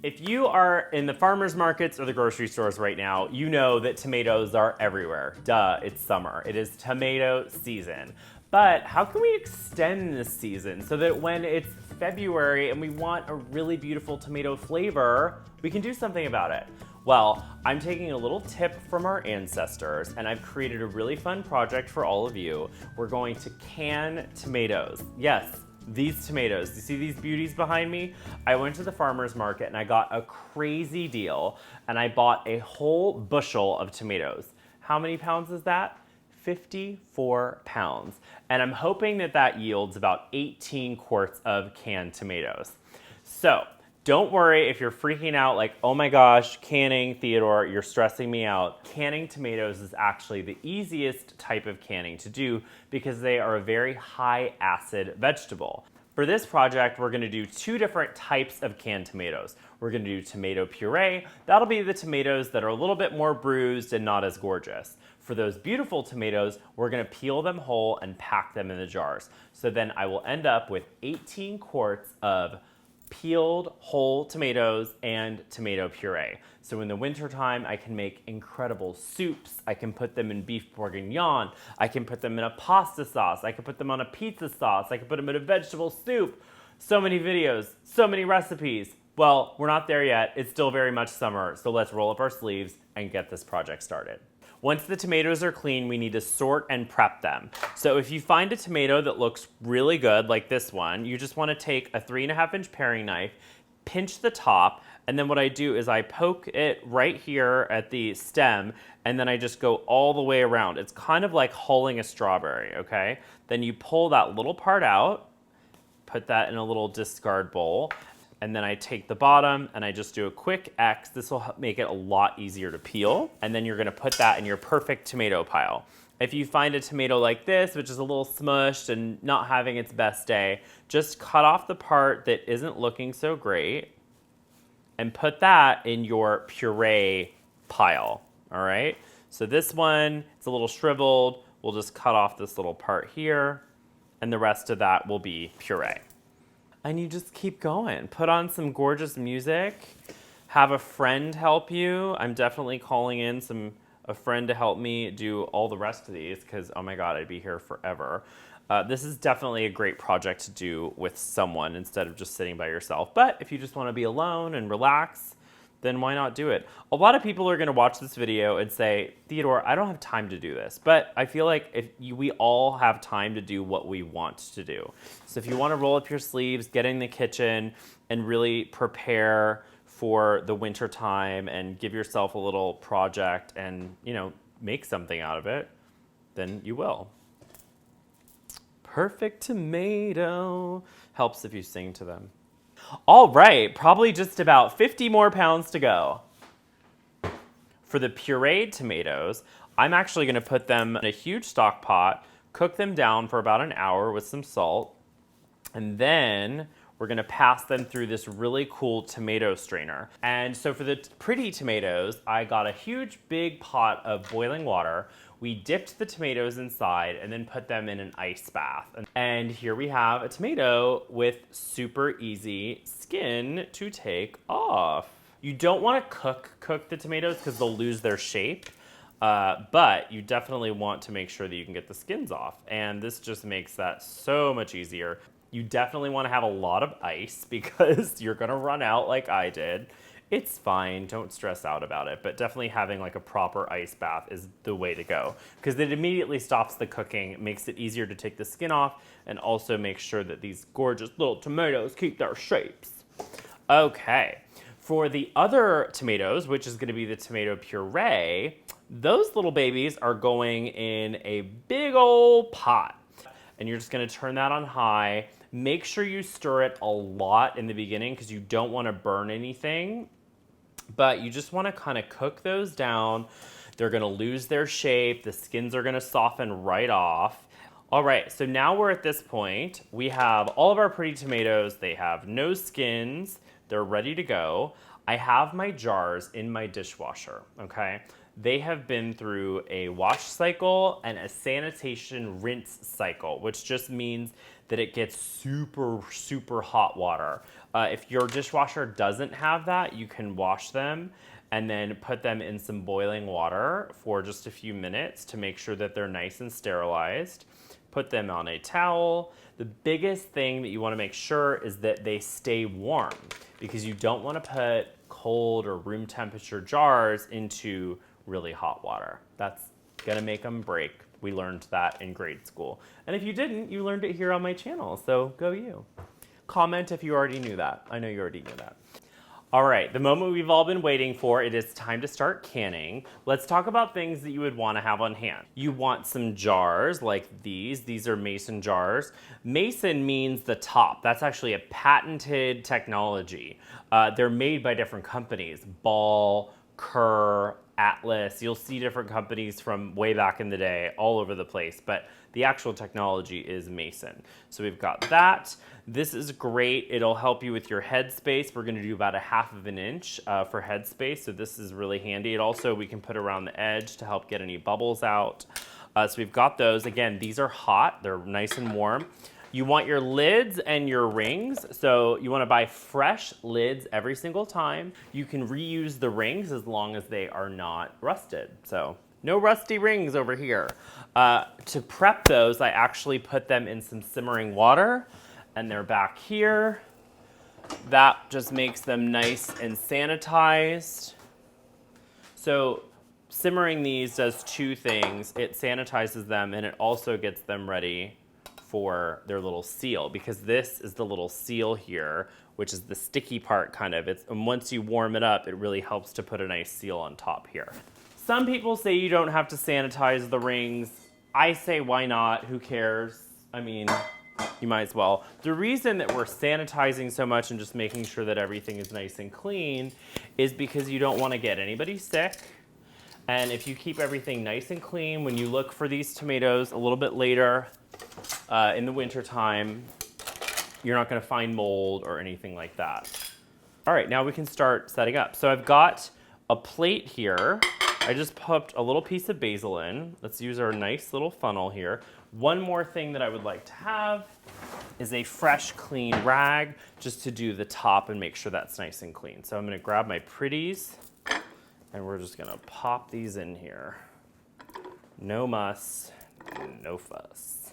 If you are in the farmers markets or the grocery stores right now, you know that tomatoes are everywhere. Duh, it's summer. It is tomato season. But how can we extend this season so that when it's February and we want a really beautiful tomato flavor, we can do something about it? Well, I'm taking a little tip from our ancestors and I've created a really fun project for all of you. We're going to can tomatoes. Yes, these tomatoes. You see these beauties behind me? I went to the farmer's market and I got a crazy deal and I bought a whole bushel of tomatoes. How many pounds is that? 54 pounds. And I'm hoping that that yields about 18 quarts of canned tomatoes. So don't worry if you're freaking out like, oh my gosh, canning, Theodore, you're stressing me out. Canning tomatoes is actually the easiest type of canning to do because they are a very high acid vegetable. For this project, we're gonna do two different types of canned tomatoes. We're gonna do tomato puree. That'll be the tomatoes that are a little bit more bruised and not as gorgeous. For those beautiful tomatoes, we're gonna peel them whole and pack them in the jars. So then I will end up with 18 quarts of peeled whole tomatoes and tomato puree. So in the wintertime, I can make incredible soups. I can put them in beef bourguignon. I can put them in a pasta sauce. I can put them on a pizza sauce. I can put them in a vegetable soup. So many videos, so many recipes. Well, we're not there yet. It's still very much summer. So let's roll up our sleeves and get this project started. Once the tomatoes are clean, we need to sort and prep them. So if you find a tomato that looks really good, like this one, you just want to take a 3.5-inch paring knife, pinch the top, and then what I do is I poke it right here at the stem, and then I just go all the way around. It's kind of like hulling a strawberry, okay? Then you pull that little part out, put that in a little discard bowl, and then I take the bottom and I just do a quick X. This will make it a lot easier to peel. And then you're gonna put that in your perfect tomato pile. If you find a tomato like this, which is a little smushed and not having its best day, just cut off the part that isn't looking so great and put that in your puree pile, all right? So this one, it's a little shriveled. We'll just cut off this little part here and the rest of that will be puree. And you just keep going. Put on some gorgeous music. Have a friend help you. I'm definitely calling in a friend to help me do all the rest of these because, oh my God, I'd be here forever. This is definitely a great project to do with someone instead of just sitting by yourself. But if you just want to be alone and relax, then why not do it? A lot of people are going to watch this video and say, Theodore, I don't have time to do this. But I feel like we all have time to do what we want to do. So if you want to roll up your sleeves, get in the kitchen, and really prepare for the winter time and give yourself a little project and, you know, make something out of it, then you will. Perfect tomato. Helps if you sing to them. All right, probably just about 50 more pounds to go. For the pureed tomatoes, I'm actually gonna put them in a huge stock pot, cook them down for about an hour with some salt, and then we're gonna pass them through this really cool tomato strainer. And so for the pretty tomatoes, I got a huge big pot of boiling water. We dipped the tomatoes inside and then put them in an ice bath. And here we have a tomato with super easy skin to take off. You don't want to cook the tomatoes because they'll lose their shape. But you definitely want to make sure that you can get the skins off. And this just makes that so much easier. You definitely want to have a lot of ice because you're gonna run out like I did. It's fine, don't stress out about it, but definitely having like a proper ice bath is the way to go because it immediately stops the cooking, makes it easier to take the skin off, and also makes sure that these gorgeous little tomatoes keep their shapes. Okay, for the other tomatoes, which is gonna be the tomato puree, those little babies are going in a big old pot. And you're just gonna turn that on high. Make sure you stir it a lot in the beginning because you don't wanna burn anything, but you just wanna kinda cook those down. They're gonna lose their shape. The skins are gonna soften right off. All right, so now we're at this point. We have all of our pretty tomatoes. They have no skins. They're ready to go. I have my jars in my dishwasher, okay? They have been through a wash cycle and a sanitation rinse cycle, which just means that it gets super, super hot water. If your dishwasher doesn't have that, you can wash them and then put them in some boiling water for just a few minutes to make sure that they're nice and sterilized. Put them on a towel. The biggest thing that you want to make sure is that they stay warm, because you don't want to put cold or room temperature jars into really hot water. That's gonna make them break. We learned that in grade school. And if you didn't, you learned it here on my channel, so go you. Comment if you already knew that. I know you already knew that. All right, the moment we've all been waiting for, it is time to start canning. Let's talk about things that you would want to have on hand. You want some jars like these. These are mason jars. Mason means the top. That's actually a patented technology. They're made by different companies. Ball, Kerr, Atlas. You'll see different companies from way back in the day all over the place, but the actual technology is Mason. So we've got that. This is great. It'll help you with your headspace. We're gonna do about 1/2 inch for headspace, so this is really handy. It also, we can put around the edge to help get any bubbles out. So we've got those. Again, these are hot. They're nice and warm. You want your lids and your rings, so you wanna buy fresh lids every single time. You can reuse the rings as long as they are not rusted. So no rusty rings over here. To prep those, I actually put them in some simmering water, and they're back here. That just makes them nice and sanitized. So simmering these does two things. It sanitizes them, and it also gets them ready for their little seal, because this is the little seal here, which is the sticky part kind of. And once you warm it up, it really helps to put a nice seal on top here. Some people say you don't have to sanitize the rings. I say, why not? Who cares? I mean, you might as well. The reason that we're sanitizing so much and just making sure that everything is nice and clean is because you don't want to get anybody sick. And if you keep everything nice and clean, when you look for these tomatoes a little bit later in the winter time, you're not going to find mold or anything like that. All right, now we can start setting up. So I've got a plate here. I just popped a little piece of basil in. Let's use our nice little funnel here. One more thing that I would like to have is a fresh, clean rag just to do the top and make sure that's nice and clean. So I'm gonna grab my pretties and we're just gonna pop these in here. No muss, no fuss.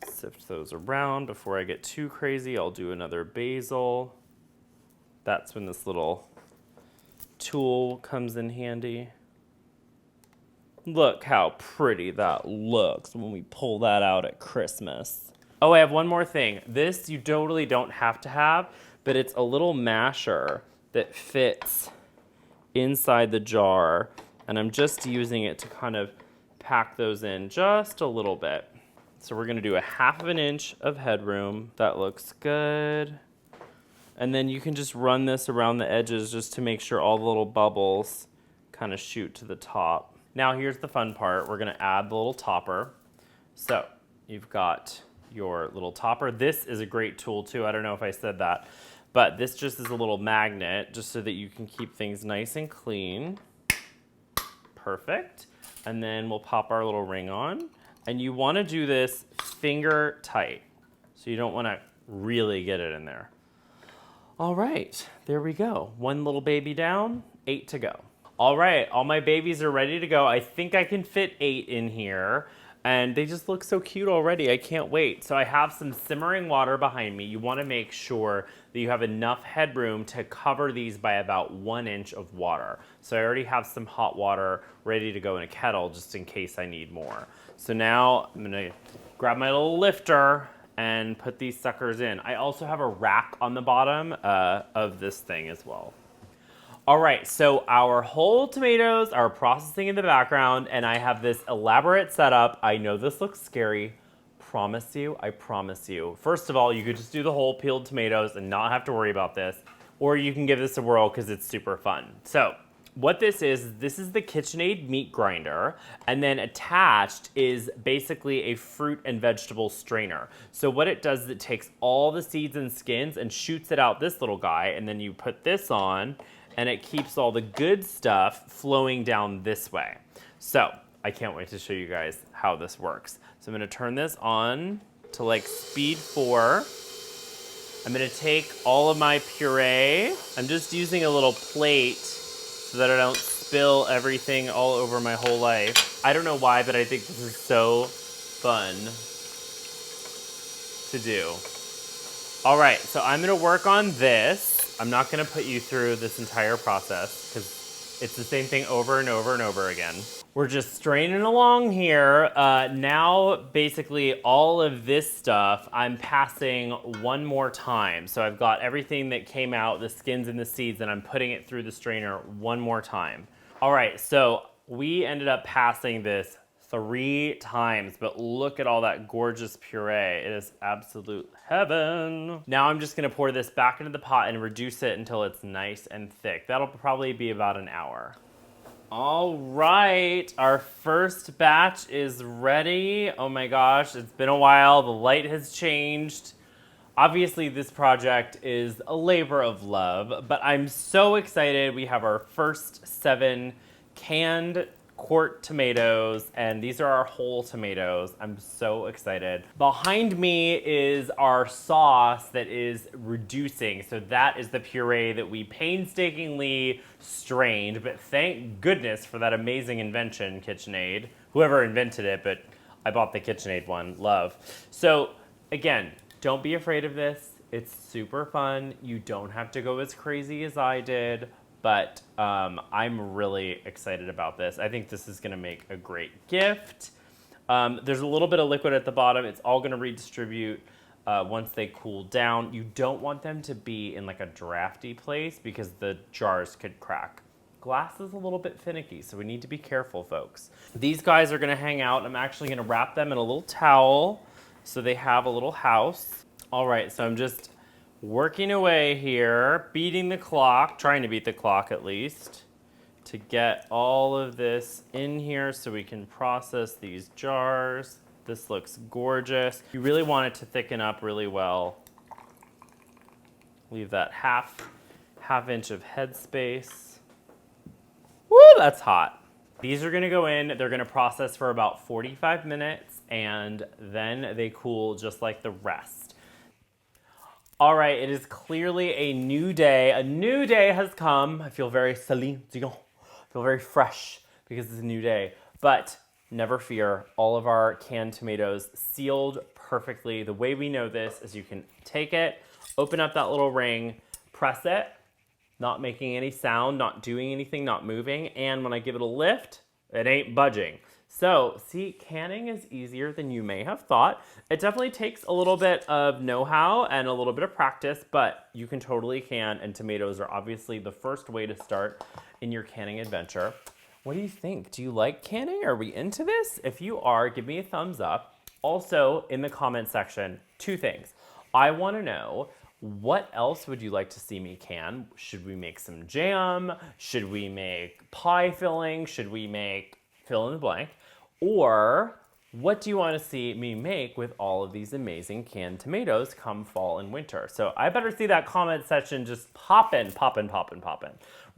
Sift those around. Before I get too crazy, I'll do another basil. That's when this little tool comes in handy. Look how pretty that looks when we pull that out at Christmas. Oh, I have one more thing. This you totally don't have to have, but it's a little masher that fits inside the jar, and I'm just using it to kind of pack those in just a little bit. So we're gonna do 1/2 inch of headroom. That looks good. And then you can just run this around the edges just to make sure all the little bubbles kind of shoot to the top. Now here's the fun part. We're gonna add the little topper. So you've got your little topper. This is a great tool too. I don't know if I said that, but this just is a little magnet just so that you can keep things nice and clean. Perfect. And then we'll pop our little ring on. And you wanna do this finger tight. So you don't wanna really get it in there. All right, there we go. One little baby down, 8 to go. All right, all my babies are ready to go. I think I can fit 8 in here, and they just look so cute already. I can't wait. So I have some simmering water behind me. You wanna make sure that you have enough headroom to cover these by about 1 inch of water. So I already have some hot water ready to go in a kettle just in case I need more. So now I'm gonna grab my little lifter and put these suckers in. I also have a rack on the bottom of this thing as well. All right, so our whole tomatoes are processing in the background, and I have this elaborate setup. I know this looks scary. Promise you, I promise you. First of all, you could just do the whole peeled tomatoes and not have to worry about this, or you can give this a whirl because it's super fun. So what this is the KitchenAid meat grinder, and then attached is basically a fruit and vegetable strainer. So what it does is it takes all the seeds and skins and shoots it out this little guy, and then you put this on, and it keeps all the good stuff flowing down this way. So I can't wait to show you guys how this works. So I'm gonna turn this on to like speed 4. I'm gonna take all of my puree. I'm just using a little plate so that I don't spill everything all over my whole life. I don't know why, but I think this is so fun to do. All right, so I'm gonna work on this. I'm not gonna put you through this entire process because it's the same thing over and over and over again. We're just straining along here. Now, basically all of this stuff, I'm passing one more time. So I've got everything that came out, the skins and the seeds, and I'm putting it through the strainer one more time. All right, so we ended up passing this 3 times, but look at all that gorgeous puree. It is absolute heaven. Now I'm just gonna pour this back into the pot and reduce it until it's nice and thick. That'll probably be about an hour. All right, our first batch is ready. Oh my gosh, it's been a while. The light has changed. Obviously, this project is a labor of love, but I'm so excited. We have our first 7 canned quart tomatoes, and these are our whole tomatoes. I'm so excited. Behind me is our sauce that is reducing. So that is the puree that we painstakingly strained, but thank goodness for that amazing invention, KitchenAid. Whoever invented it, but I bought the KitchenAid one, love. So again, don't be afraid of this. It's super fun. You don't have to go as crazy as I did. But I'm really excited about this. I think this is gonna make a great gift. There's a little bit of liquid at the bottom. It's all gonna redistribute once they cool down. You don't want them to be in like a drafty place because the jars could crack. Glass is a little bit finicky, so we need to be careful, folks. These guys are gonna hang out. I'm actually gonna wrap them in a little towel so they have a little house. All right, so I'm just working away here, beating the clock, trying to beat the clock at least, to get all of this in here so we can process these jars. This looks gorgeous. You really want it to thicken up really well. Leave that half inch of headspace. Woo, that's hot. These are gonna go in, they're gonna process for about 45 minutes, and then they cool just like the rest. All right, it is clearly a new day. A new day has come. I feel very Celine Dion. I feel very fresh because it's a new day. But never fear, all of our canned tomatoes sealed perfectly. The way we know this is you can take it, open up that little ring, press it, not making any sound, not doing anything, not moving. And when I give it a lift, it ain't budging. So, see, canning is easier than you may have thought. It definitely takes a little bit of know-how and a little bit of practice, but you can totally can, and tomatoes are obviously the first way to start in your canning adventure. What do you think? Do you like canning? Are we into this? If you are, give me a thumbs up. Also, in the comment section, 2 things. I want to know, what else would you like to see me can? Should we make some jam? Should we make pie filling? Should we make fill in the blank? Or what do you want to see me make with all of these amazing canned tomatoes come fall and winter? So I better see that comment section just poppin'.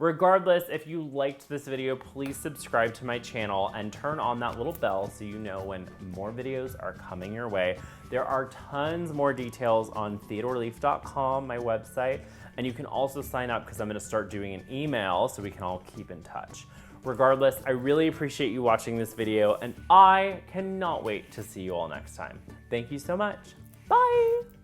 Regardless, if you liked this video, please subscribe to my channel and turn on that little bell so you know when more videos are coming your way. There are tons more details on theodoreleaf.com, my website, and you can also sign up because I'm going to start doing an email so we can all keep in touch. Regardless, I really appreciate you watching this video, and I cannot wait to see you all next time. Thank you so much. Bye.